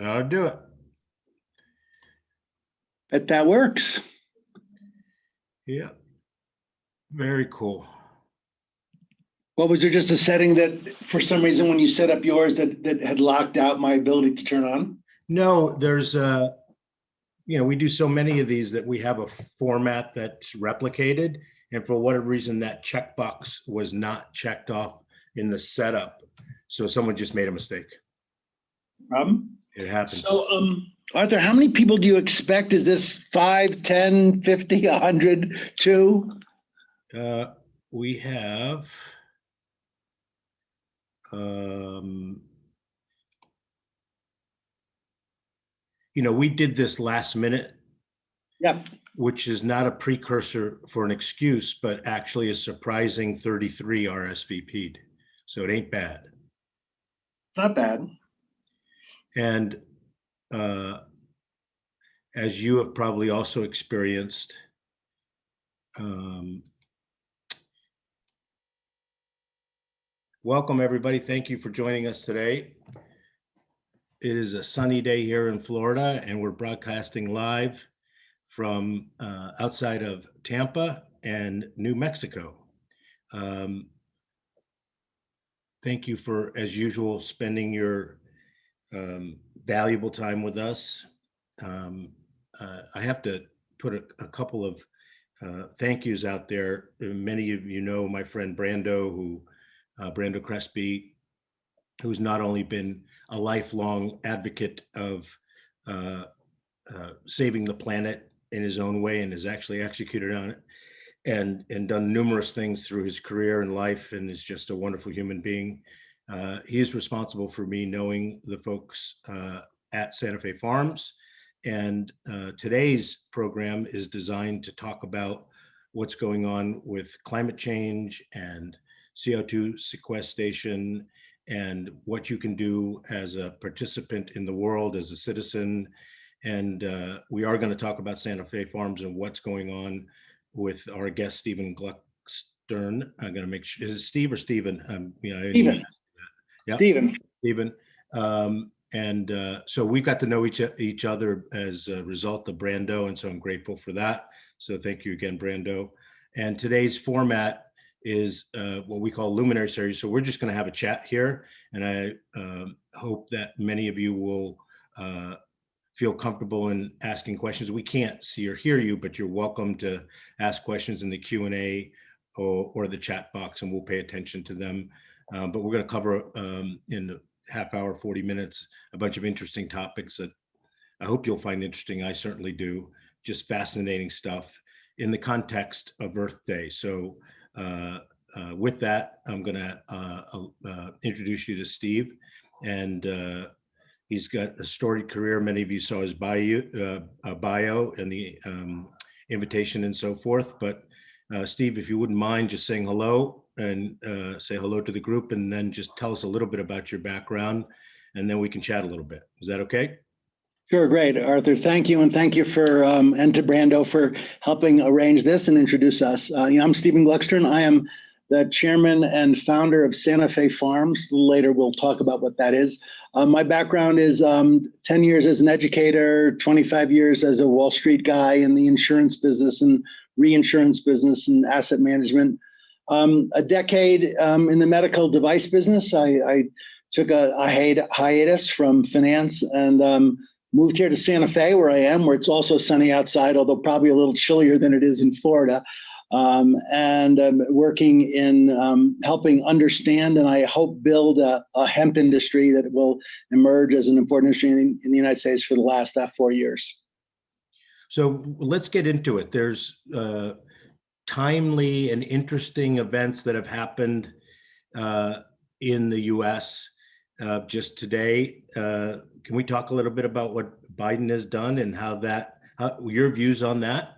I'll do it. Bet that works. Yeah. Very cool. What was there just a setting that for some reason when you set up yours that had locked out my ability to turn on? No, there's we do so many of these that we have a format that's replicated. And for whatever reason, that checkbox was not checked off in the setup. So someone just made a mistake. Problem? It happens. So, Arthur, how many people do you expect? Is this 5, 10, 50, 100, 2? We have, we did this last minute. Yep. Which is not a precursor for an excuse, but actually a surprising 33 RSVP'd. So it ain't bad. Not bad. And as you have probably also experienced, welcome everybody. Thank you for joining us today. It is a sunny day here in Florida, and we're broadcasting live from outside of Tampa and New Mexico. Thank you for, as usual, spending your valuable time with us. I have to put a couple of thank yous out there. Many of you know my friend Brando Crespi, who's not only been a lifelong advocate of saving the planet in his own way and has actually executed on it and done numerous things through his career and life, and is just a wonderful human being. He is responsible for me knowing the folks at Santa Fe Farms. And today's program is designed to talk about what's going on with climate change and CO2 sequestration and what you can do as a participant in the world, as a citizen. And we are going to talk about Santa Fe Farms and what's going on with our guest, Steven Gluckstern. I'm going to make sure, is it Steve or Steven? Steven. Yep. Steven. Steven. So we got to know each other as a result of Brando, and so I'm grateful for that. So thank you again, Brando. And today's format is what we call Luminary series. So we're just going to have a chat here, and I hope that many of you will feel comfortable in asking questions. We can't see or hear you, but you're welcome to ask questions in the Q&A or the chat box, and we'll pay attention to them. But we're going to cover in a half hour, 40 minutes, a bunch of interesting topics that I hope you'll find interesting. I certainly do. Just fascinating stuff in the context of Earth Day. So with that, I'm going to introduce you to Steve. And he's got a storied career. Many of you saw his bio and the invitation and so forth. But Steve, if you wouldn't mind just saying hello and say hello to the group, and then just tell us a little bit about your background, and then we can chat a little bit. Is that okay? Sure, great, Arthur. Thank you, and thank you for and to Brando for helping arrange this and introduce us. I'm Steven Gluckstern. I am the chairman and founder of Santa Fe Farms. Later, we'll talk about what that is. My background is 10 years as an educator, 25 years as a Wall Street guy in the insurance business and reinsurance business and asset management. A decade in the medical device business. I took a hiatus from finance and moved here to Santa Fe, where I am, where it's also sunny outside, although probably a little chillier than it is in Florida. And working in helping understand and I hope build a hemp industry that will emerge as an important industry in the United States for the last 4 years. So let's get into it. There's timely and interesting events that have happened in the U.S. Just today. Can we talk a little bit about what Biden has done and how your views on that?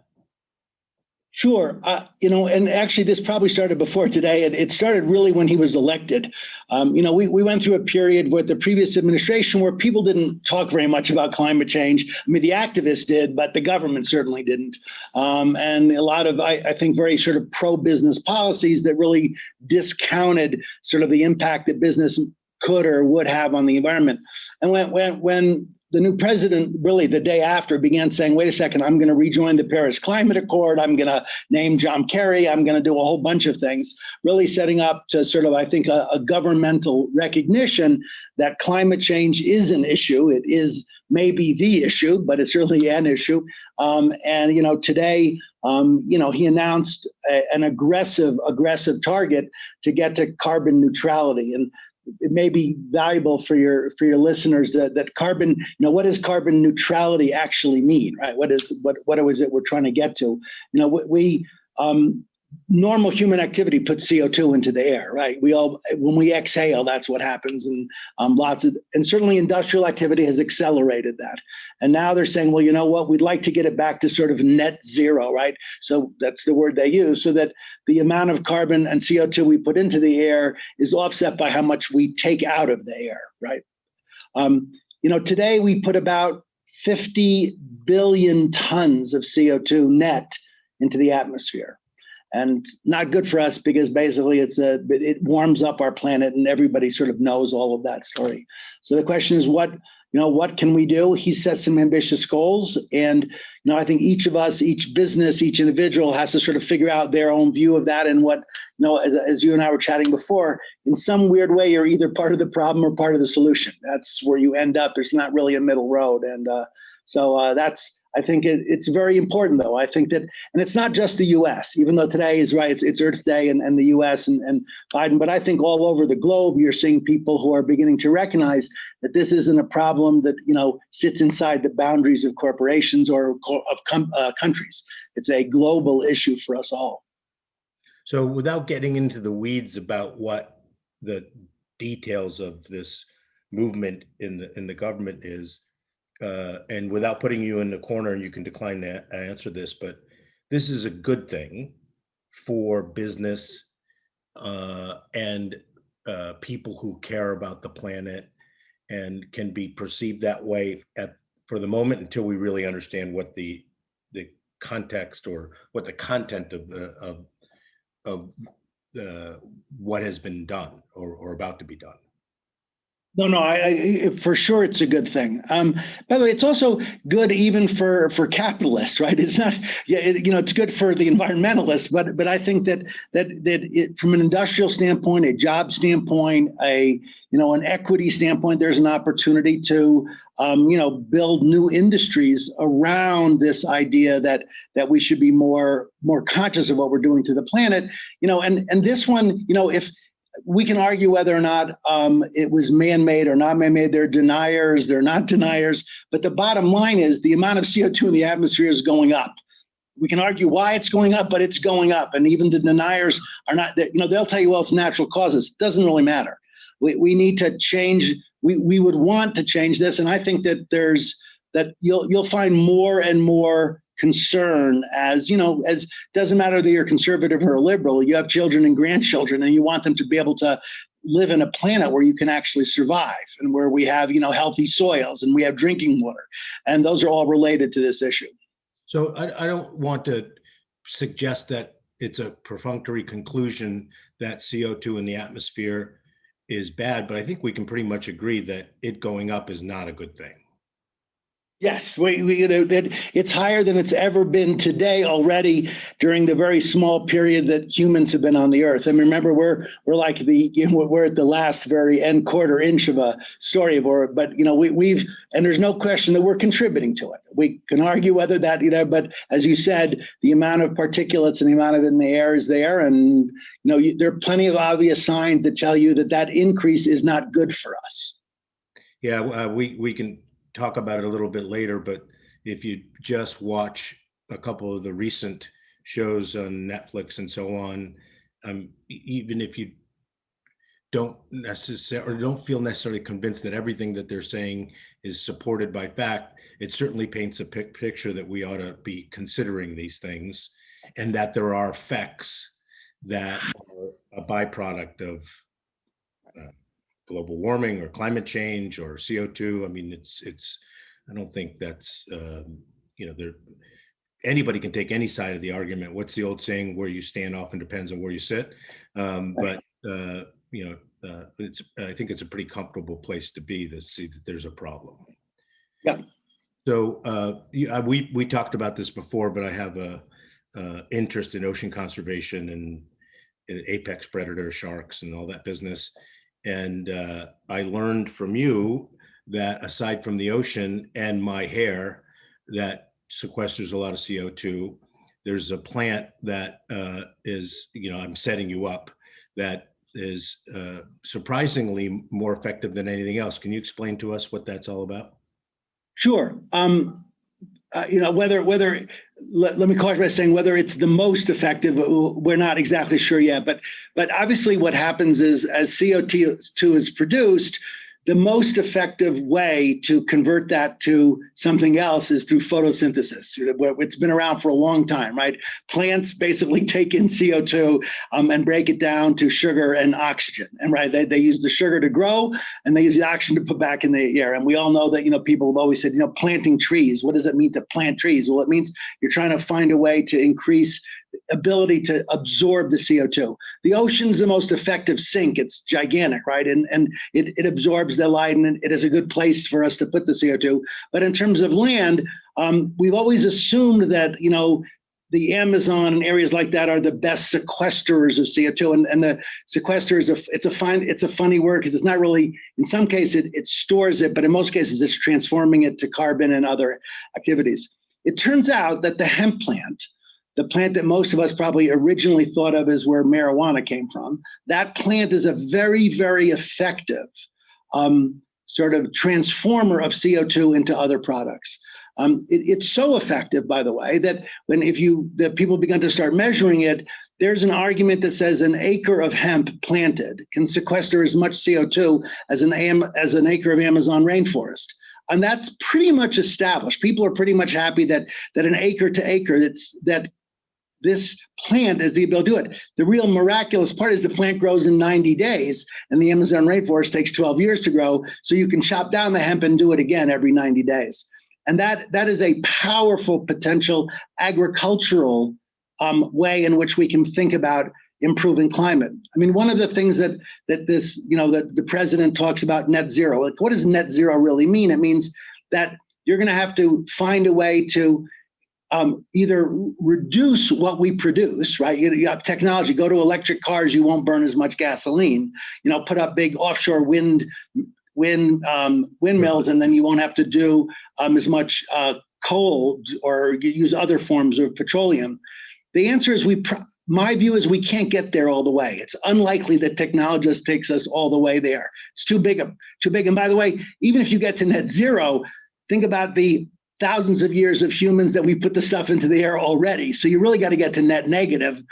Sure. And actually this probably started before today. It started really when he was elected. We went through a period with the previous administration where people didn't talk very much about climate change. I mean, the activists did, but the government certainly didn't. And a lot of, I think, very sort of pro-business policies that really discounted sort of the impact that business could or would have on the environment. And when the new president, really the day after, began saying, wait a second, I'm going to rejoin the Paris Climate Accord. I'm going to name John Kerry. I'm going to do a whole bunch of things, really setting up to sort of, I think, a governmental recognition that climate change is an issue. It is maybe the issue, but it's really an issue. And, today, he announced an aggressive target to get to carbon neutrality. And it may be valuable for your listeners that carbon, what does carbon neutrality actually mean, right? What is it we're trying to get to? We normal human activity puts CO2 into the air, right? When we exhale, that's what happens, and certainly industrial activity has accelerated that. And now they're saying, well, you know what? We'd like to get it back to sort of net zero, right? So that's the word they use, so that the amount of carbon and CO2 we put into the air is offset by how much we take out of the air, right? Today we put about 50 billion tons of CO2 net into the atmosphere. And not good for us because basically it warms up our planet, and everybody sort of knows all of that story. So the question is, what can we do? He set some ambitious goals, and I think each of us, each business, each individual has to sort of figure out their own view of that. And what, as you and I were chatting before, in some weird way, you're either part of the problem or part of the solution. That's where you end up. There's not really a middle road, and so that's. I think it's very important, though. I think that, and it's not just the U.S., even though today is right, it's Earth Day and the U.S. and Biden, but I think all over the globe, you're seeing people who are beginning to recognize that this isn't a problem that, sits inside the boundaries of corporations or of countries. It's a global issue for us all. So without getting into the weeds about what the details of this movement in the government is, and without putting you in the corner, and you can decline to answer this, but this is a good thing for business and people who care about the planet, and can be perceived that way for the moment until we really understand what the context or what the content of what has been done or about to be done. No, I for sure it's a good thing. By the way, it's also good even for capitalists, right? It's not, it's good for the environmentalists, but I think that it, from an industrial standpoint, a job standpoint, an equity standpoint, there's an opportunity to build new industries around this idea that we should be more conscious of what we're doing to the planet, and this one, if we can argue whether or not it was man-made or not man-made. They're deniers, they're not deniers. But the bottom line is the amount of CO2 in the atmosphere is going up. We can argue why it's going up, but it's going up. And even the deniers are not, they'll tell you, well, it's natural causes. It doesn't really matter. We need to change. We would want to change this. And I think that you'll find more and more concern as doesn't matter that you're conservative or a liberal, you have children and grandchildren, and you want them to be able to live in a planet where you can actually survive, and where we have, healthy soils, and we have drinking water. And those are all related to this issue. So I don't want to suggest that it's a perfunctory conclusion that CO2 in the atmosphere is bad, but I think we can pretty much agree that it going up is not a good thing. Yes, it's higher than it's ever been today already during the very small period that humans have been on the earth. And remember, we're like we're at the last very end quarter inch of a story but we've, and there's no question that we're contributing to it. We can argue whether that, but as you said, the amount of particulates and the amount of it in the air is there. And, there are plenty of obvious signs that tell you that increase is not good for us. Yeah, we can talk about it a little bit later, but if you just watch a couple of the recent shows on Netflix and so on, even if you don't feel necessarily convinced that everything that they're saying is supported by fact, it certainly paints a picture that we ought to be considering these things, and that there are effects that are a byproduct of global warming or climate change or CO2. I mean, I don't think that's, anybody can take any side of the argument. What's the old saying? Where you stand often depends on where you sit. But I think it's a pretty comfortable place to be to see that there's a problem. Yeah. So we talked about this before, but I have a interest in ocean conservation and apex predator sharks and all that business. And I learned from you that aside from the ocean and my hair that sequesters a lot of CO2, there's a plant that is, I'm setting you up, that is surprisingly more effective than anything else. Can you explain to us what that's all about? Sure. Whether let me clarify by saying whether it's the most effective, we're not exactly sure yet. But obviously, what happens is as CO2 is produced, the most effective way to convert that to something else is through photosynthesis. It's been around for a long time, right? Plants basically take in CO2 and break it down to sugar and oxygen. And right, they use the sugar to grow, and they use the oxygen to put back in the air. And we all know that, people have always said, planting trees. What does it mean to plant trees? Well, it means you're trying to find a way to increase ability to absorb the CO2. The ocean's the most effective sink. It's gigantic, right? And it absorbs the light, and it is a good place for us to put the CO2. But in terms of land, we've always assumed that, the Amazon and areas like that are the best sequesters of CO2. And the sequester it's a funny word because it's not really, in some cases it stores it, but in most cases it's transforming it to carbon and other activities. It turns out that the hemp plant, the plant that most of us probably originally thought of as where marijuana came from, that plant is a very, very effective sort of transformer of CO2 into other products. It's so effective, by the way, that that people began to start measuring it, there's an argument that says an acre of hemp planted can sequester as much CO2 as an acre of Amazon rainforest. And that's pretty much established. People are pretty much happy that an acre to acre, that this plant has the ability to do it. The real miraculous part is the plant grows in 90 days, and the Amazon rainforest takes 12 years to grow. So you can chop down the hemp and do it again every 90 days. And that is a powerful potential agricultural way in which we can think about improving climate. I mean, one of the things that the president talks about net zero. Like, what does net zero really mean? It means that you're going to have to find a way to either reduce what we produce, right? You have technology, go to electric cars, you won't burn as much gasoline, put up big offshore windmills, and then you won't have to do as much coal or use other forms of petroleum. The answer is my view is we can't get there all the way. It's unlikely that technology just takes us all the way there. It's too big. And by the way, even if you get to net zero, think about the thousands of years of humans that we put the stuff into the air already. So you really got to get to net negative.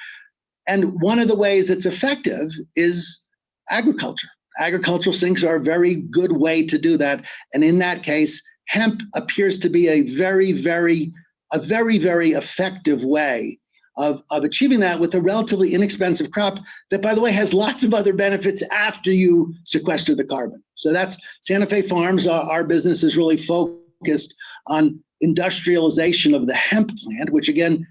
And one of the ways it's effective is agriculture. Agricultural sinks are a very good way to do that. And in that case, hemp appears to be a very, very effective way of achieving that with a relatively inexpensive crop that, by the way, has lots of other benefits after you sequester the carbon. So that's Santa Fe Farms. Our business is really focused on industrialization of the hemp plant, which again,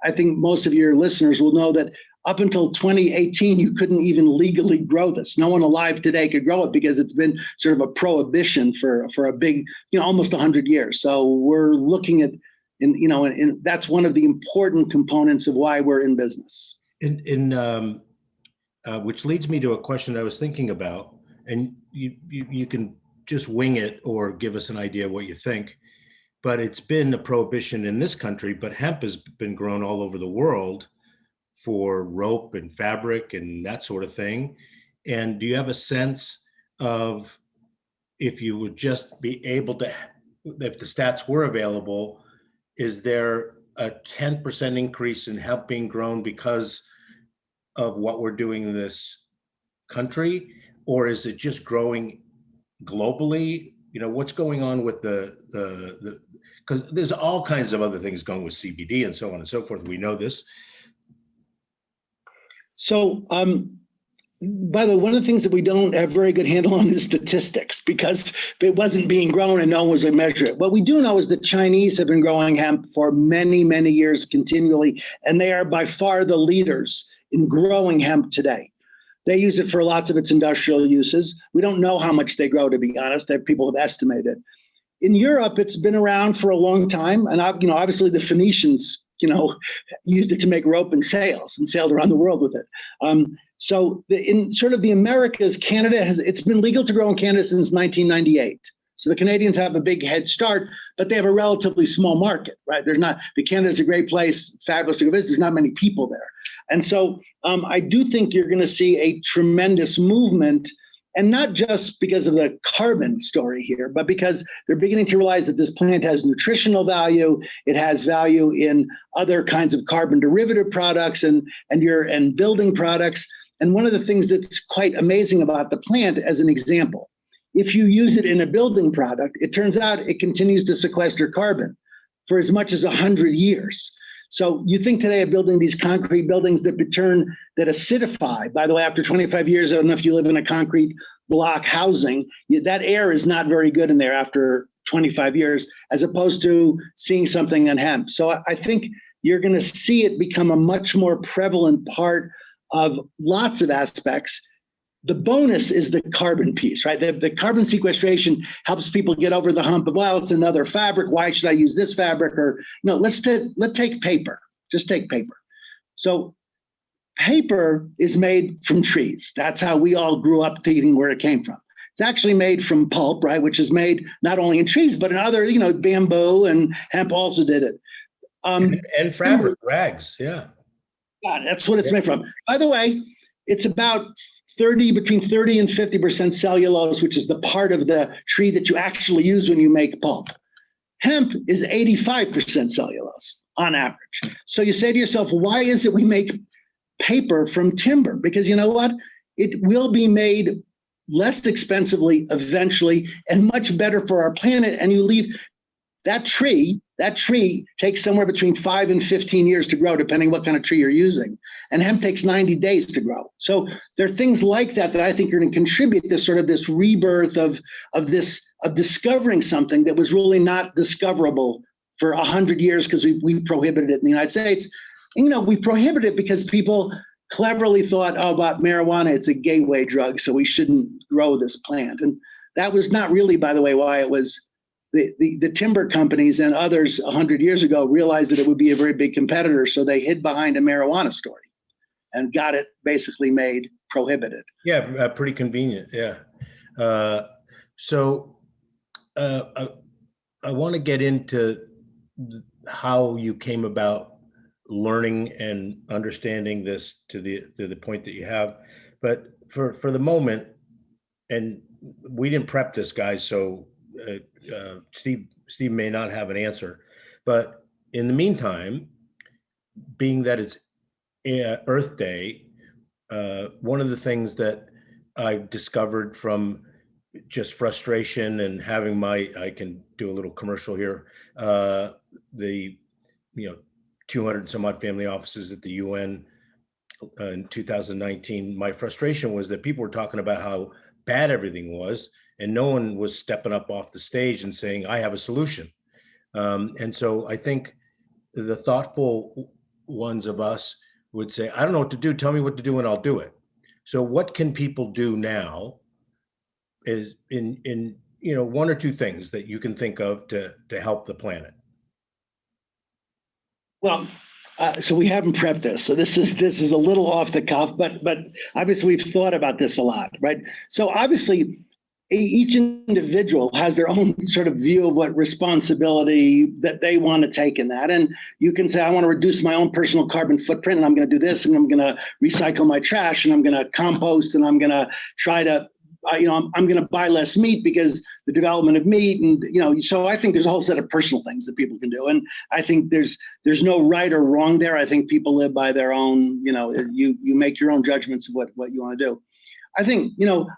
I think most of your listeners will know that up until 2018, you couldn't even legally grow this. No one alive today could grow it because it's been sort of a prohibition for a big, almost 100 years. So we're looking at, and that's one of the important components of why we're in business. Which leads me to a question I was thinking about, and you can just wing it or give us an idea of what you think. But it's been a prohibition in this country, but hemp has been grown all over the world for rope and fabric and that sort of thing. And do you have a sense of if you would just be able to, if the stats were available, is there a 10% increase in hemp being grown because of what we're doing in this country? Or is it just growing globally? What's going on with because there's all kinds of other things going with CBD and so on and so forth. We know this. So, by the way, one of the things that we don't have very good handle on is statistics, because it wasn't being grown and no one was to measure it. What we do know is the Chinese have been growing hemp for many, many years continually, and they are by far the leaders in growing hemp today. They use it for lots of its industrial uses. We don't know how much they grow, to be honest, that people have estimated. in Europe, it's been around for a long time. And, obviously the Phoenicians, used it to make rope and sails and sailed around the world with it. So in sort of the Americas, it's been legal to grow in Canada since 1998. So the Canadians have a big head start, but they have a relatively small market, right? Canada's a great place, fabulous to go visit. There's not many people there. And so I do think you're going to see a tremendous movement, and not just because of the carbon story here, but because they're beginning to realize that this plant has nutritional value. It has value in other kinds of carbon derivative products and building products. And one of the things that's quite amazing about the plant, as an example, if you use it in a building product, it turns out it continues to sequester carbon for as much as 100 years. So you think today of building these concrete buildings that acidify. By the way, after 25 years, I don't know if you live in a concrete block housing, that air is not very good in there after 25 years, as opposed to seeing something in hemp. So I think you're going to see it become a much more prevalent part of lots of aspects. The bonus is the carbon piece, right? The carbon sequestration helps people get over the hump of, well, it's another fabric. Why should I use this fabric? Or no, let's take paper. Just take paper. So paper is made from trees. That's how we all grew up thinking where it came from. It's actually made from pulp, right? Which is made not only in trees, but in other, bamboo, and hemp also did it. And fabric, rags, yeah. Yeah, that's what it's made from. By the way, it's about between 30 and 50% cellulose, which is the part of the tree that you actually use when you make pulp. Hemp is 85% cellulose on average. So you say to yourself, why is it we make paper from timber? Because you know what? It will be made less expensively eventually and much better for our planet. And you leave that tree takes somewhere between 5 and 15 years to grow, depending what kind of tree you're using. And hemp takes 90 days to grow. So there are things like that I think are going to contribute this rebirth of discovering something that was really not discoverable for 100 years because we prohibited it in the United States. And, we prohibited it because people cleverly thought, about marijuana, it's a gateway drug, so we shouldn't grow this plant. And that was not really, by the way, why it was. The timber companies and others 100 years ago realized that it would be a very big competitor, so they hid behind a marijuana story and got it basically made prohibited. Yeah, pretty convenient. Yeah. So I want to get into how you came about learning and understanding this to the point that you have, but for the moment, and we didn't prep this, guys, so Steve may not have an answer, but in the meantime, being that it's Earth Day, one of the things that I've discovered from just frustration and having I can do a little commercial here, the 200 some odd family offices at the UN in 2019, my frustration was that people were talking about how bad everything was, and no one was stepping up off the stage and saying, I have a solution. And so I think the thoughtful ones of us would say, I don't know what to do. Tell me what to do and I'll do it. So what can people do now is in one or two things that you can think of to help the planet? Well, so we haven't prepped this. So this is a little off the cuff, but obviously we've thought about this a lot, right? So obviously each individual has their own sort of view of what responsibility that they want to take in that. And you can say, I want to reduce my own personal carbon footprint, and I'm going to do this, and I'm going to recycle my trash, and I'm going to compost, and I'm going to try to, I'm going to buy less meat because the development of meat, and so I think there's a whole set of personal things that people can do, and I think there's no right or wrong there. I think people live by their own, you make your own judgments of what you want to do. I think,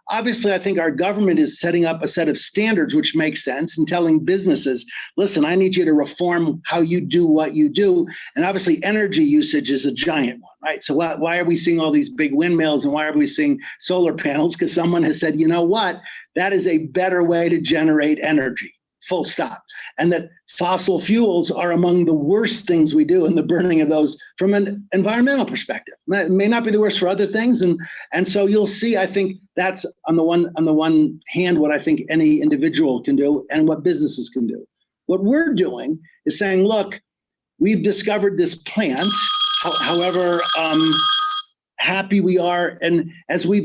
obviously, I think our government is setting up a set of standards which make sense and telling businesses, listen, I need you to reform how you do what you do. And obviously, energy usage is a giant one, right? So why are we seeing all these big windmills and why are we seeing solar panels? Because someone has said, you know what, that is a better way to generate energy. full stop. And that fossil fuels are among the worst things we do in the burning of those from an environmental perspective. It may not be the worst for other things. And so you'll see, I think that's on the one hand, what I think any individual can do and what businesses can do. What we're doing is saying, look, we've discovered this plant, however happy we are, and as we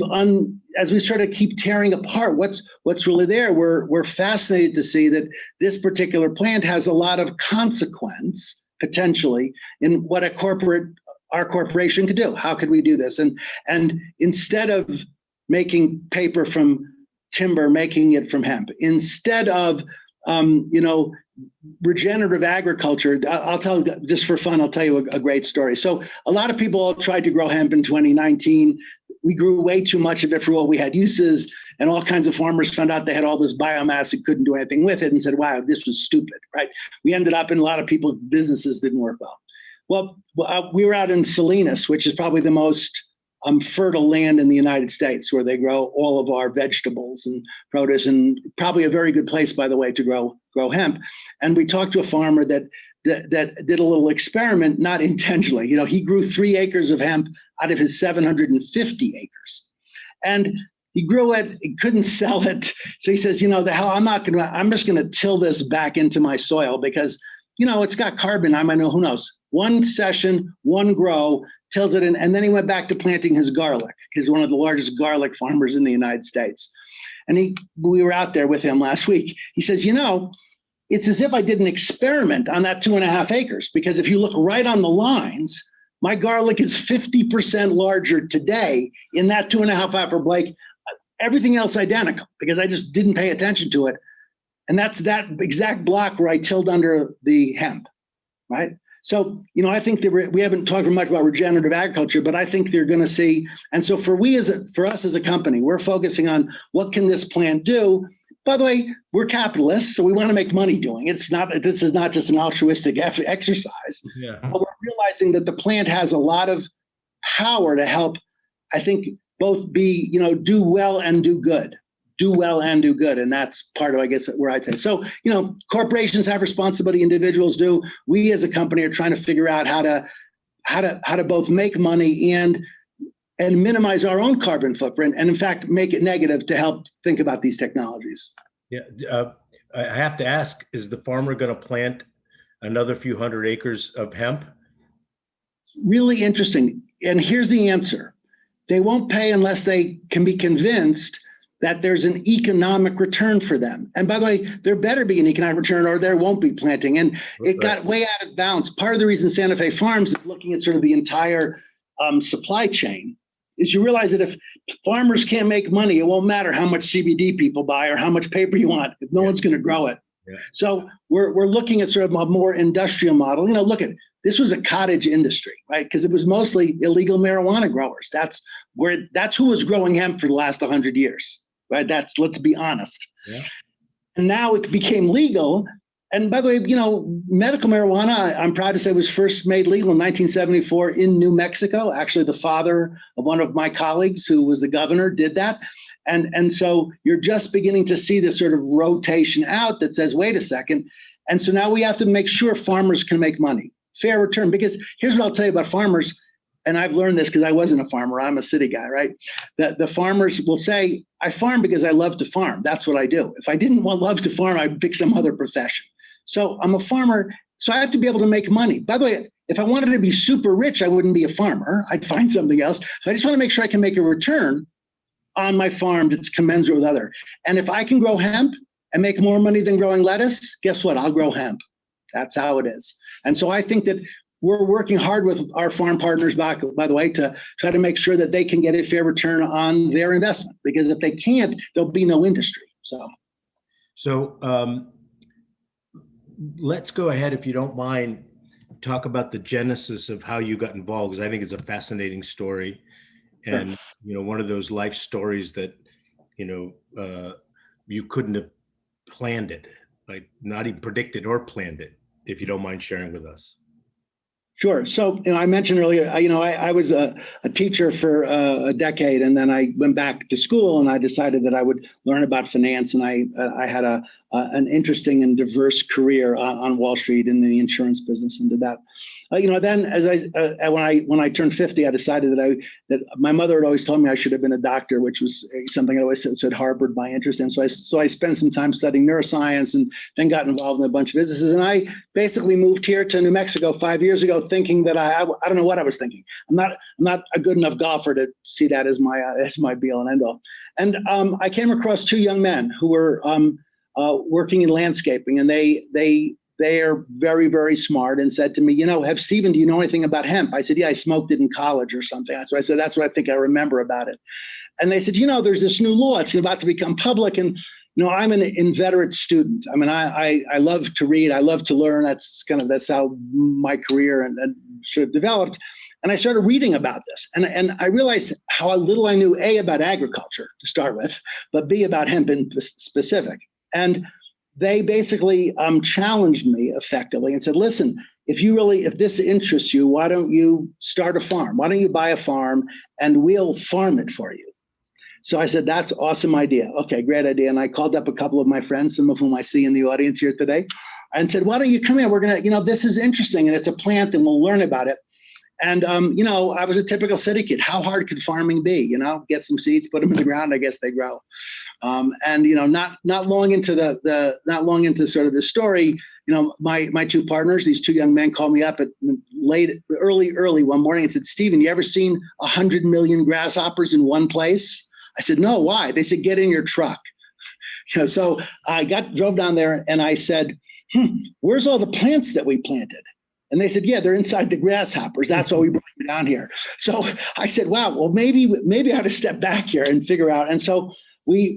sort of keep tearing apart what's really there, we're fascinated to see that this particular plant has a lot of consequence potentially in what our corporation could do. How could we do this? And instead of making paper from timber, making it from hemp, instead of regenerative agriculture. I'll tell, just for fun, I'll tell you a great story. So a lot of people tried to grow hemp in 2019. We grew way too much of it for what we had uses, and all kinds of farmers found out they had all this biomass and couldn't do anything with it and said, wow, this was stupid, right? We ended up in a lot of people's businesses didn't work well. Well, we were out in Salinas, which is probably the most fertile land in the United States, where they grow all of our vegetables and produce, and probably a very good place, by the way, to grow hemp. And we talked to a farmer that did a little experiment, not intentionally. He grew 3 acres of hemp out of his 750 acres, and he grew it. He couldn't sell it, so he says, the hell, I'm just gonna till this back into my soil because it's got carbon. I know, who knows? One session, one grow, tills it in, and then he went back to planting his garlic. He's one of the largest garlic farmers in the United States. And we were out there with him last week. He says, it's as if I did an experiment on that 2.5 acres, because if you look right on the lines, my garlic is 50% larger today in that 2.5 acre Blake. Everything else identical, because I just didn't pay attention to it. And that's that exact block where I tilled under the hemp, right? So, I think that we haven't talked much about regenerative agriculture, but I think they're going to see. And so for us as a company, we're focusing on what can this plant do. By the way, we're capitalists, so we want to make money doing it. This is not just an altruistic exercise. Yeah. But we're realizing that the plant has a lot of power to help, I think, both be, do well and do good. Do well and do good. And that's part of, I guess, where I'd say. So, corporations have responsibility, individuals do. We as a company are trying to figure out how to both make money and minimize our own carbon footprint, and in fact, make it negative to help think about these technologies. Yeah. I have to ask, is the farmer going to plant another few hundred acres of hemp? Really interesting. And here's the answer. They won't pay unless they can be convinced that there's an economic return for them. And by the way, there better be an economic return or there won't be planting. And it got way out of bounds. Part of the reason Santa Fe Farms is looking at sort of the entire supply chain is you realize that if farmers can't make money, it won't matter how much CBD people buy or how much paper you want, if no one's going to grow it. Yeah. So we're looking at sort of a more industrial model. Look at, this was a cottage industry, right? Because it was mostly illegal marijuana growers. That's who was growing hemp for the last 100 years. Right. Let's be honest. Yeah. And now it became legal. And by the way, medical marijuana, I'm proud to say, was first made legal in 1974 in New Mexico. Actually, the father of one of my colleagues who was the governor did that. And so you're just beginning to see this sort of rotation out that says, wait a second. And so now we have to make sure farmers can make money, fair return. Because here's what I'll tell you about farmers. And I've learned this because I wasn't a farmer. I'm a city guy, right? The farmers will say, I farm because I love to farm. That's what I do. If I didn't love to farm, I'd pick some other profession. So I'm a farmer, so I have to be able to make money. By the way, if I wanted to be super rich, I wouldn't be a farmer. I'd find something else. So I just want to make sure I can make a return on my farm that's commensurate with other. And if I can grow hemp and make more money than growing lettuce, guess what? I'll grow hemp. That's how it is. And so I think that we're working hard with our farm partners, by the way, to try to make sure that they can get a fair return on their investment. Because if they can't, there'll be no industry. So let's go ahead, if you don't mind, talk about the genesis of how you got involved, because I think it's a fascinating story. And, one of those life stories that, you couldn't have planned it, like not even predicted or planned it, if you don't mind sharing with us. Sure. So, I mentioned earlier, I was a teacher for a decade, and then I went back to school, and I decided that I would learn about finance, and I had an interesting and diverse career on Wall Street in the insurance business, and did that. Then when I turned 50, I decided that my mother had always told me I should have been a doctor, which was something I always said harbored my interest in. So I spent some time studying neuroscience, and then got involved in a bunch of businesses. And I basically moved here to New Mexico 5 years ago, thinking that I don't know what I was thinking. I'm not a good enough golfer to see that as my be all and end all. And I came across two young men who were working in landscaping, and they are very, very smart, and said to me, Steven, do you know anything about hemp? I said, yeah, I smoked it in college or something. So I said, that's what I think I remember about it. And they said, there's this new law. It's about to become public. And, I'm an inveterate student. I mean, I love to read. I love to learn. That's how my career and sort of developed. And I started reading about this. And I realized how little I knew, A, about agriculture to start with, but B, about hemp in specific. And they basically challenged me effectively and said, listen, if this interests you, why don't you start a farm? Why don't you buy a farm and we'll farm it for you? So I said, that's an awesome idea. Okay, great idea. And I called up a couple of my friends, some of whom I see in the audience here today, and said, why don't you come in? We're going to, this is interesting, and it's a plant, and we'll learn about it. And, I was a typical city kid. How hard could farming be? Get some seeds, put them in the ground, I guess they grow. Not long into sort of the story, my two partners, these two young men, called me up at early one morning and said, Steven, you ever seen 100 million grasshoppers in one place? I said, no, why? They said, get in your truck. So I drove down there, and I said, where's all the plants that we planted? And they said, yeah, they're inside the grasshoppers. That's why we brought you down here. So I said, wow, well, maybe I ought to step back here and figure out. And so we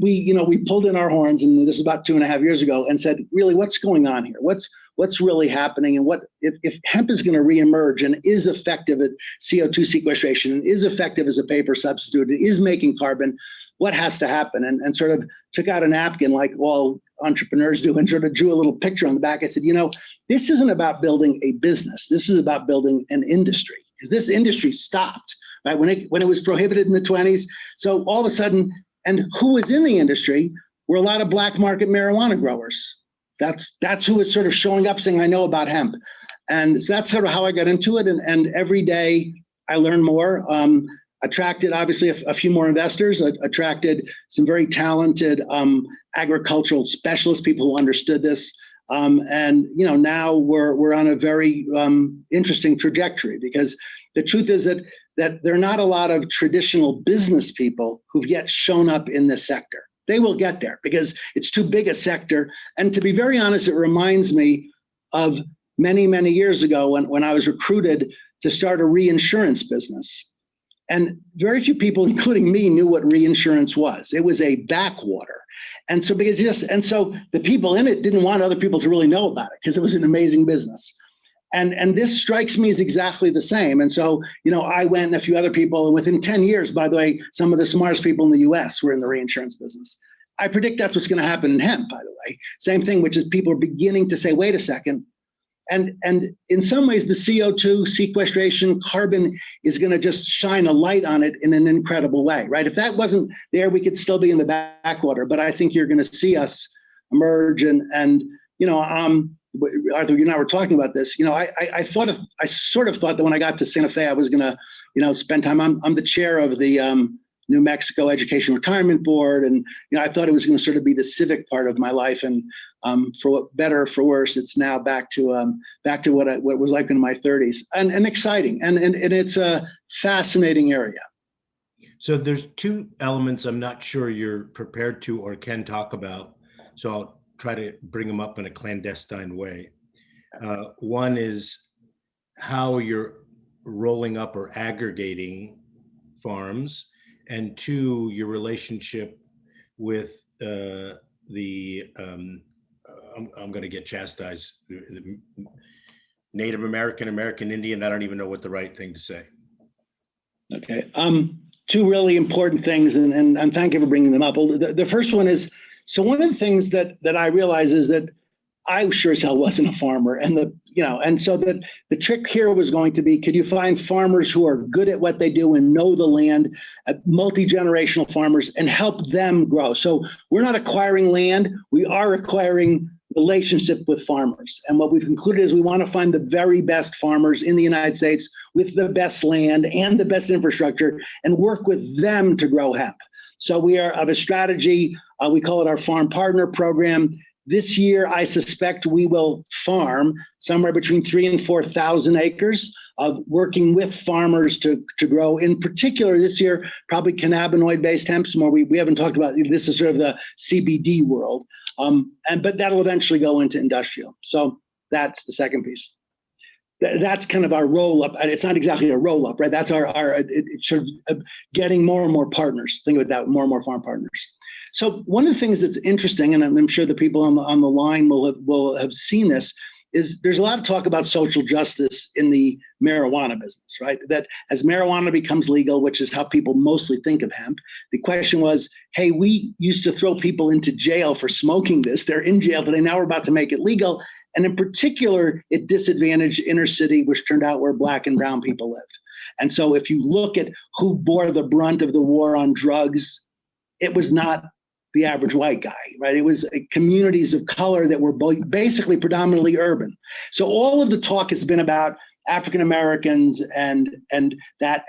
pulled in our horns, and this was about 2.5 years ago, and said, really, what's going on here? What's really happening? And what if hemp is going to reemerge and is effective at CO2 sequestration, and is effective as a paper substitute, and is making carbon, what has to happen? And sort of took out a napkin like all entrepreneurs do, and sort of drew a little picture on the back. I said, this isn't about building a business. This is about building an industry, because this industry stopped, right? When it was prohibited in the 1920s. So all of a sudden, and who was in the industry were a lot of black market marijuana growers. That's who was sort of showing up saying, I know about hemp. And so that's sort of how I got into it. And every day I learn more. Attracted, obviously, a few more investors, attracted some very talented agricultural specialists, people who understood this. And now we're on a very interesting trajectory, because the truth is that there are not a lot of traditional business people who've yet shown up in this sector. They will get there because it's too big a sector. And to be very honest, it reminds me of many, many years ago when I was recruited to start a reinsurance business. And very few people, including me, knew what reinsurance was. It was a backwater. And so the people in it didn't want other people to really know about it, because it was an amazing business. And this strikes me as exactly the same. And so, I went and a few other people, and within 10 years, by the way, some of the smartest people in the US were in the reinsurance business. I predict that's what's going to happen in hemp, by the way. Same thing, which is people are beginning to say, wait a second. And in some ways, the CO2 sequestration, carbon is going to just shine a light on it in an incredible way, right? If that wasn't there, we could still be in the backwater. But I think you're going to see us emerge. And Arthur, you and I were talking about this. I sort of thought that when I got to Santa Fe, I was going to, spend time. I'm the chair of the New Mexico Education Retirement Board, and I thought it was going to sort of be the civic part of my life. And for better or for worse, it's now back to what was like in my 30s, and exciting, and it's a fascinating area. So there's two elements I'm not sure you're prepared to or can talk about. So I'll try to bring them up in a clandestine way. One is how you're rolling up or aggregating farms, and two, your relationship with I'm going to get chastised, Native American, American Indian. I don't even know what the right thing to say. Okay. Two really important things, and thank you for bringing them up. Well, the first one is, so one of the things that I realize is that I sure as hell wasn't a farmer, and and so the trick here was going to be, could you find farmers who are good at what they do and know the land, multi-generational farmers, and help them grow? So we're not acquiring land, we are acquiring relationship with farmers. And what we've concluded is we want to find the very best farmers in the United States with the best land and the best infrastructure and work with them to grow hemp. So we have a strategy, we call it our Farm Partner Program. This year, I suspect we will farm somewhere between 3,000 and 4,000 acres of working with farmers to grow. In particular, this year, probably cannabinoid-based hemp. More we haven't talked about. This is sort of the CBD world, but that'll eventually go into industrial. So that's the second piece. That's kind of our roll up. It's not exactly a roll up, right? That's our sort of getting more and more partners. Think about that, more and more farm partners. So one of the things that's interesting, and I'm sure the people on the line will have seen this, is there's a lot of talk about social justice in the marijuana business, right? That as marijuana becomes legal, which is how people mostly think of hemp, the question was, hey, we used to throw people into jail for smoking this. They're in jail today. Now we're about to make it legal. And in particular, it disadvantaged inner city, which turned out where Black and brown people lived. And so if you look at who bore the brunt of the war on drugs, it was not the average white guy, right? It was communities of color that were basically predominantly urban. So all of the talk has been about African Americans and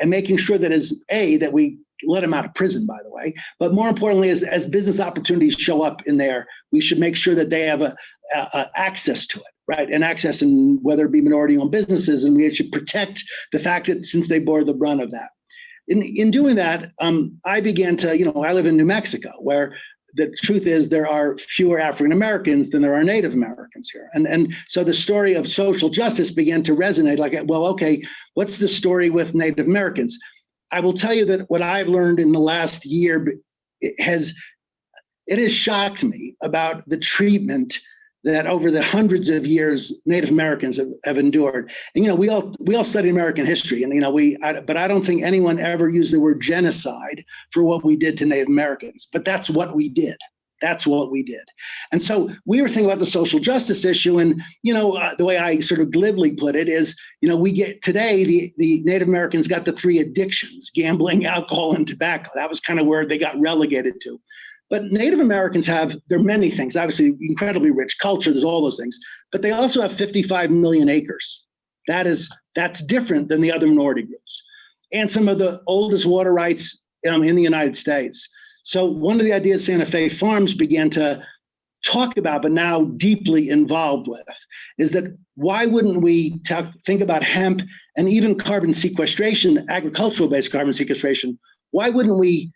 making sure that that we let them out of prison, by the way, but more importantly, as business opportunities show up in there, we should make sure that they have a access to it, right? And access, in whether it be minority-owned businesses, and we should protect the fact that since they bore the brunt of that. In doing that, I began to, I live in New Mexico, where the truth is there are fewer African Americans than there are Native Americans here. And so the story of social justice began to resonate like, well, okay, what's the story with Native Americans? I will tell you that what I've learned in the last year, it has shocked me about the treatment that over the hundreds of years Native Americans have endured. And we all study American history, and but I don't think anyone ever used the word genocide for what we did to Native Americans. But that's what we did. That's what we did. And so we were thinking about the social justice issue, and the way I sort of glibly put it is, we get today the Native Americans got the three addictions: gambling, alcohol, and tobacco. That was kind of where they got relegated to. But Native Americans there are many things, obviously incredibly rich culture, there's all those things, but they also have 55 million acres. That's different than the other minority groups. And some of the oldest water rights in the United States. So one of the ideas Santa Fe Farms began to talk about, but now deeply involved with, is that why wouldn't we think about hemp and even carbon sequestration, agricultural-based carbon sequestration? Why wouldn't we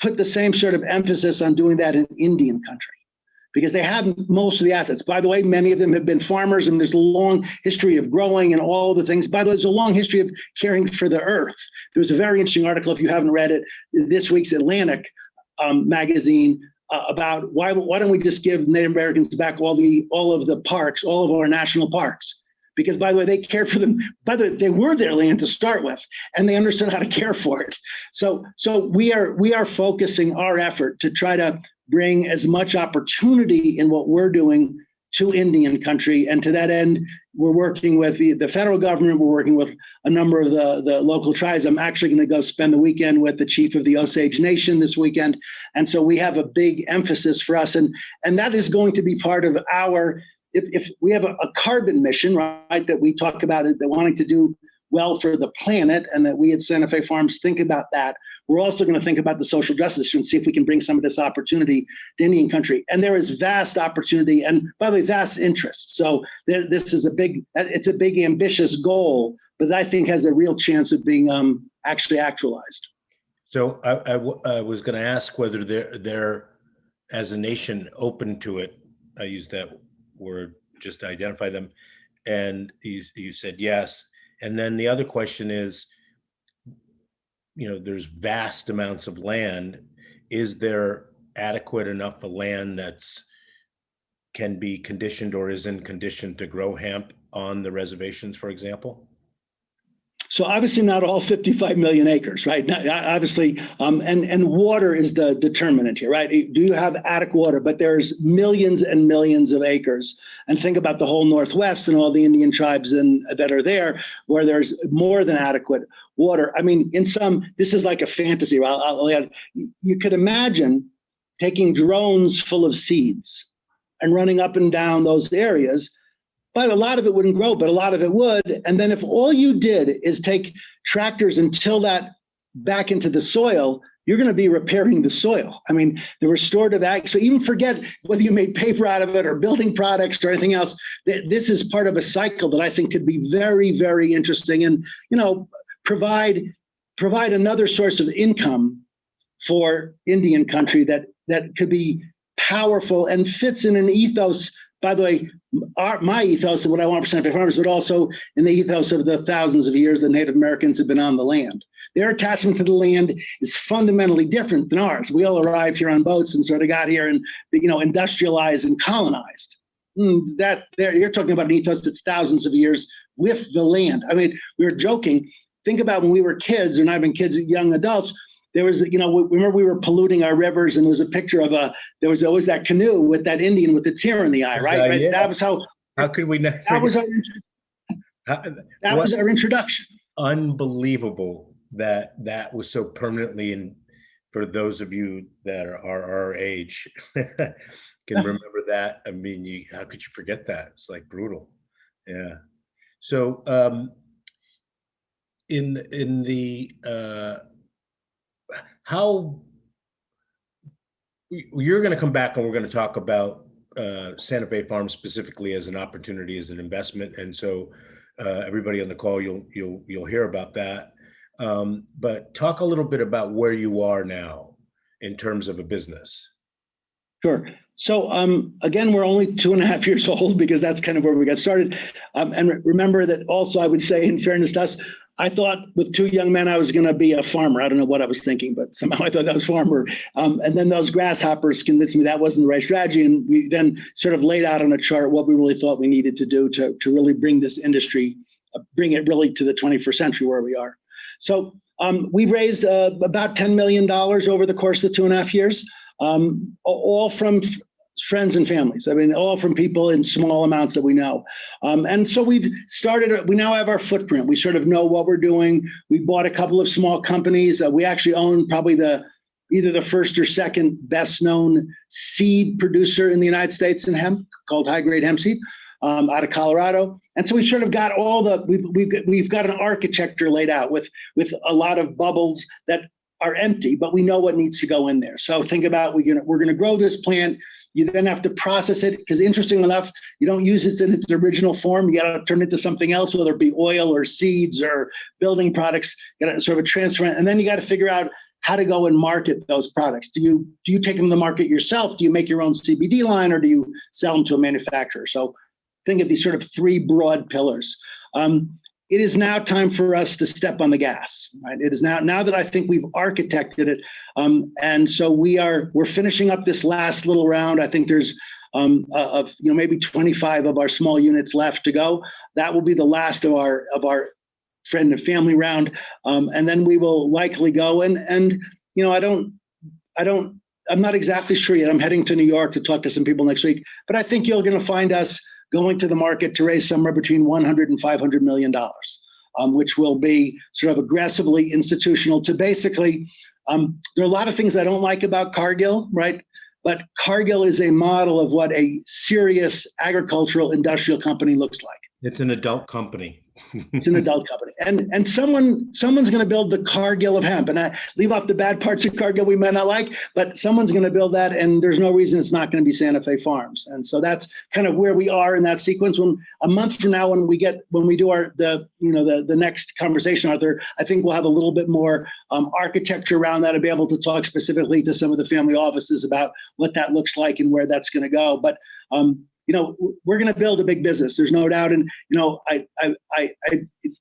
put the same sort of emphasis on doing that in Indian country? Because they have most of the assets. By the way, many of them have been farmers, and there's a long history of growing and all the things. By the way, there's a long history of caring for the earth. There was a very interesting article, if you haven't read it, this week's Atlantic magazine about why don't we just give Native Americans back all of the parks, all of our national parks? Because, by the way, they cared for them. By the way, they were their land to start with, and they understood how to care for it. So we are focusing our effort to try to bring as much opportunity in what we're doing to Indian country. And to that end, we're working with the federal government. We're working with a number of the local tribes. I'm actually going to go spend the weekend with the chief of the Osage Nation this weekend. And so we have a big emphasis for us. And that is going to be part of our, if we have a carbon mission, right, that we talk about it, that wanting to do well for the planet, and that we at Santa Fe Farms think about that. We're also going to think about the social justice and see if we can bring some of this opportunity to Indian country. And there is vast opportunity, and by the way, vast interest. So this is a big ambitious goal, but I think has a real chance of being actually actualized. So I was going to ask whether they're as a nation open to it. I use that word just to identify them, and you said yes. And then the other question is, there's vast amounts of land. Is there adequate enough of land that's can be conditioned or isn't conditioned to grow hemp on the reservations, for example? So obviously not all 55 million acres, right? Obviously, and water is the determinant here, right? Do you have adequate water? But there's millions and millions of acres. and think about the whole Northwest and all the Indian tribes that are there, where there's more than adequate water. I mean, this is like a fantasy. I'll add, you could imagine taking drones full of seeds and running up and down those areas. But a lot of it wouldn't grow, but a lot of it would. And then if all you did is take tractors and till that back into the soil, you're going to be repairing the soil. I mean, the restorative act. So even forget whether you made paper out of it or building products or anything else. This is part of a cycle that I think could be very, very interesting, and provide another source of income for Indian country that could be powerful and fits in an ethos. By the way, my ethos of what I want for Santa Fe farmers, but also in the ethos of the thousands of years that Native Americans have been on the land. Their attachment to the land is fundamentally different than ours. We all arrived here on boats and sort of got here and industrialized and colonized. You're talking about an ethos that's thousands of years with the land. I mean, we were joking. Think about when we were kids, or not even kids, young adults. There was, remember we were polluting our rivers, and there was a picture of there was always that canoe with that Indian with the tear in the eye, right? Yeah. That was how. How could we not? That was our introduction. Unbelievable that was so permanently in. For those of you that are our age, can remember that. I mean, how could you forget that? It's like brutal. Yeah. So in the how you're going to come back and we're going to talk about Santa Fe Farms specifically as an opportunity, as an investment, and so everybody on the call, you'll hear about that. But talk a little bit about where you are now in terms of a business. Sure. So again, we're only 2.5 years old, because that's kind of where we got started. And remember that also, I would say, in fairness to us, I thought with two young men I was going to be a farmer. I don't know what I was thinking, but somehow I thought I was a farmer. And then those grasshoppers convinced me that wasn't the right strategy. And we then sort of laid out on a chart what we really thought we needed to do to really bring this industry, bring it really to the 21st century where we are. So we've raised about $10 million over the course of the 2.5 years, all from friends and families. I mean, all from people in small amounts that we know. And so we now have our footprint. We sort of know what we're doing. We bought a couple of small companies. We actually own probably either the first or second best known seed producer in the United States in hemp, called High Grade Hemp Seed, out of Colorado. And so we sort of got we've got an architecture laid out with a lot of bubbles that are empty, but we know what needs to go in there. So think about, we're going to grow this plant. You then have to process it, because interestingly enough, you don't use it in its original form. You got to turn it into something else, whether it be oil or seeds or building products. You got to sort of transfer it, and then you got to figure out how to go and market those products. Do you take them to the market yourself? Do you make your own CBD line, or do you sell them to a manufacturer? So think of these sort of three broad pillars. It is now time for us to step on the gas, right? It is now that I think we've architected it. And so we're finishing up this last little round. I think there's maybe 25 of our small units left to go. That will be the last of our friend and family round. And then we will likely go and I'm not exactly sure yet. I'm heading to New York to talk to some people next week, but I think you're going to find us going to the market to raise somewhere between $100 and $500 million, which will be sort of aggressively institutional to basically, there are a lot of things I don't like about Cargill, right? But Cargill is a model of what a serious agricultural industrial company looks like. It's an adult company. It's an adult company. And someone's going to build the Cargill of hemp. And I leave off the bad parts of Cargill we might not like, but someone's going to build that, and there's no reason it's not going to be Santa Fe Farms. And so that's kind of where we are in that sequence. When a month from now, when we do the next conversation, Arthur, I think we'll have a little bit more architecture around that and be able to talk specifically to some of the family offices about what that looks like and where that's going to go. But we're going to build a big business. There's no doubt. And,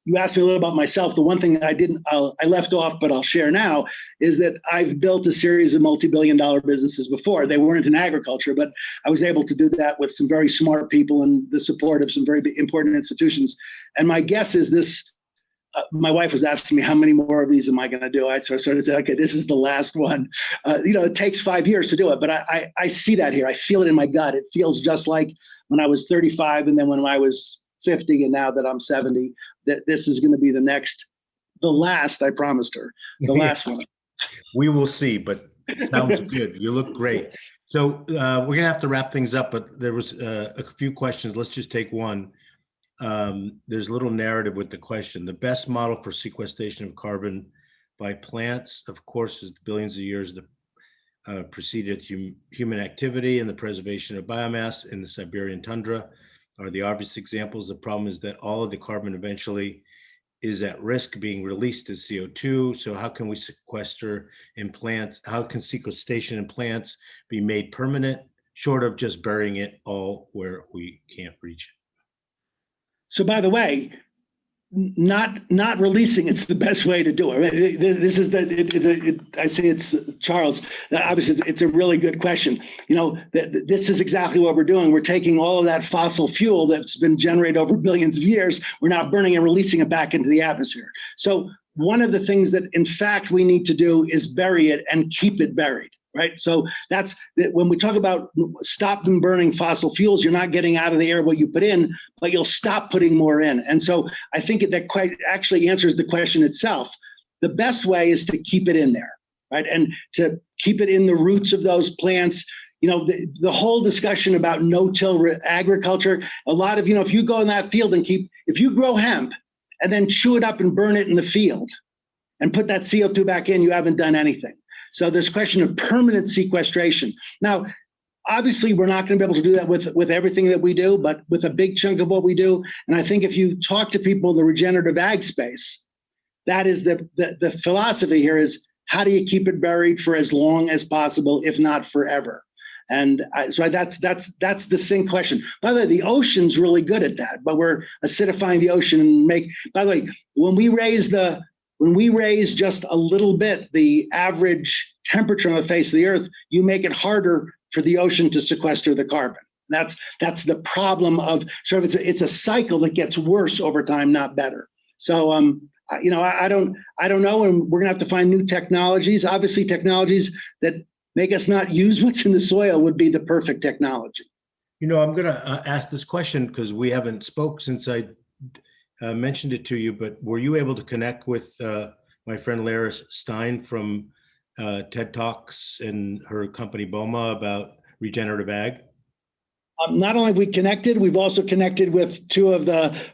you asked me a little about myself. The one thing I left off, but I'll share now, is that I've built a series of multi-billion-dollar businesses before. They weren't in agriculture, but I was able to do that with some very smart people and the support of some very important institutions. And my guess is this. My wife was asking me, how many more of these am I going to do? I sort of said, okay, this is the last one. It takes 5 years to do it, but I see that here. I feel it in my gut. It feels just like when I was 35, and then when I was 50, and now that I'm 70, that this is going to be the last, I promised her, the last one. We will see, but it sounds good. You look great. So we're going to have to wrap things up, but there was a few questions. Let's just take one. There's a little narrative with the question. The best model for sequestration of carbon by plants, of course, is the billions of years that preceded human activity, and the preservation of biomass in the Siberian tundra are the obvious examples. The problem is that all of the carbon eventually is at risk being released as CO2. So how can we sequester in plants? How can sequestration in plants be made permanent, short of just burying it all where we can't reach it? So by the way, not releasing it's the best way to do it. This is I say it's Charles. Obviously, it's a really good question. This is exactly what we're doing. We're taking all of that fossil fuel that's been generated over billions of years. We're now burning and releasing it back into the atmosphere. So one of the things that, in fact, we need to do is bury it and keep it buried. Right. So that's when we talk about stop and burning fossil fuels, you're not getting out of the air what you put in, but you'll stop putting more in. And so I think that quite actually answers the question itself. The best way is to keep it in there. Right. And to keep it in the roots of those plants. The whole discussion about no-till agriculture, a lot of, if you go in that field and if you grow hemp and then chew it up and burn it in the field and put that CO2 back in, you haven't done anything. So there's a question of permanent sequestration. Now, obviously, we're not going to be able to do that with everything that we do, but with a big chunk of what we do. And I think if you talk to people in the regenerative ag space, that is the philosophy here is how do you keep it buried for as long as possible, if not forever? And so that's the same question. By the way, the ocean's really good at that, but we're acidifying the ocean and by the way, when we raise just a little bit the average temperature on the face of the earth, you make it harder for the ocean to sequester the carbon. That's the problem of sort of it's a cycle that gets worse over time, not better. So I don't know, and we're gonna have to find new technologies. Obviously, technologies that make us not use what's in the soil would be the perfect technology. I'm gonna ask this question because we haven't spoke since I mentioned it to you, but were you able to connect with my friend Lara Stein from TED Talks and her company BOMA about regenerative ag? Not only have we connected, we've also connected with two of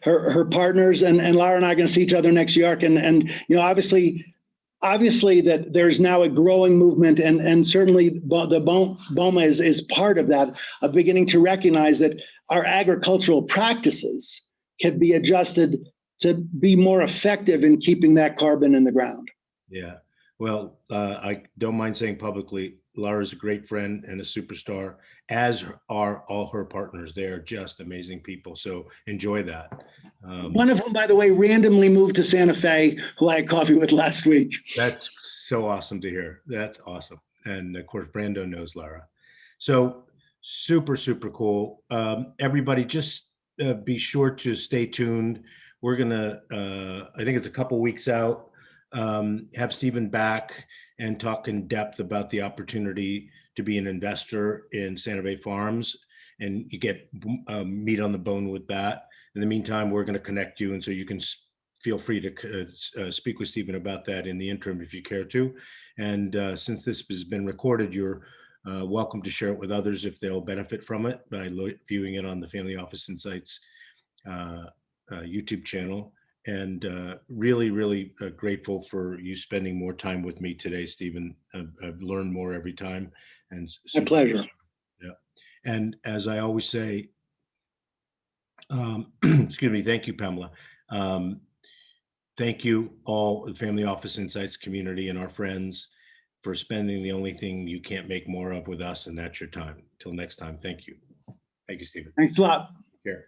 her partners, and Lara and I are going to see each other next year. And obviously that there's now a growing movement, and certainly the BOMA is part of that, of beginning to recognize that our agricultural practices can be adjusted to be more effective in keeping that carbon in the ground. Yeah, well, I don't mind saying publicly, Lara's a great friend and a superstar, as are all her partners. They are just amazing people. So enjoy that. One of whom, by the way, randomly moved to Santa Fe, who I had coffee with last week. That's so awesome to hear. That's awesome. And of course, Brando knows Lara. So super, super cool. Everybody just be sure to stay tuned. We're gonna, I think it's a couple weeks out, have Steven back and talk in depth about the opportunity to be an investor in Santa Fe Farms, and you get meat on the bone with that. In the meantime, we're going to connect you, and so you can feel free to speak with Steven about that in the interim if you care to. And since this has been recorded, you're welcome to share it with others if they'll benefit from it by viewing it on the Family Office Insights YouTube channel. And really, really grateful for you spending more time with me today, Steven. I've learned more every time. And my pleasure. Yeah. And as I always say, excuse me, thank you, Pamela. Thank you all, the Family Office Insights community and our friends, for spending the only thing you can't make more of with us, and that's your time. Till next time, thank you. Thank you, Steven. Thanks a lot. Take care.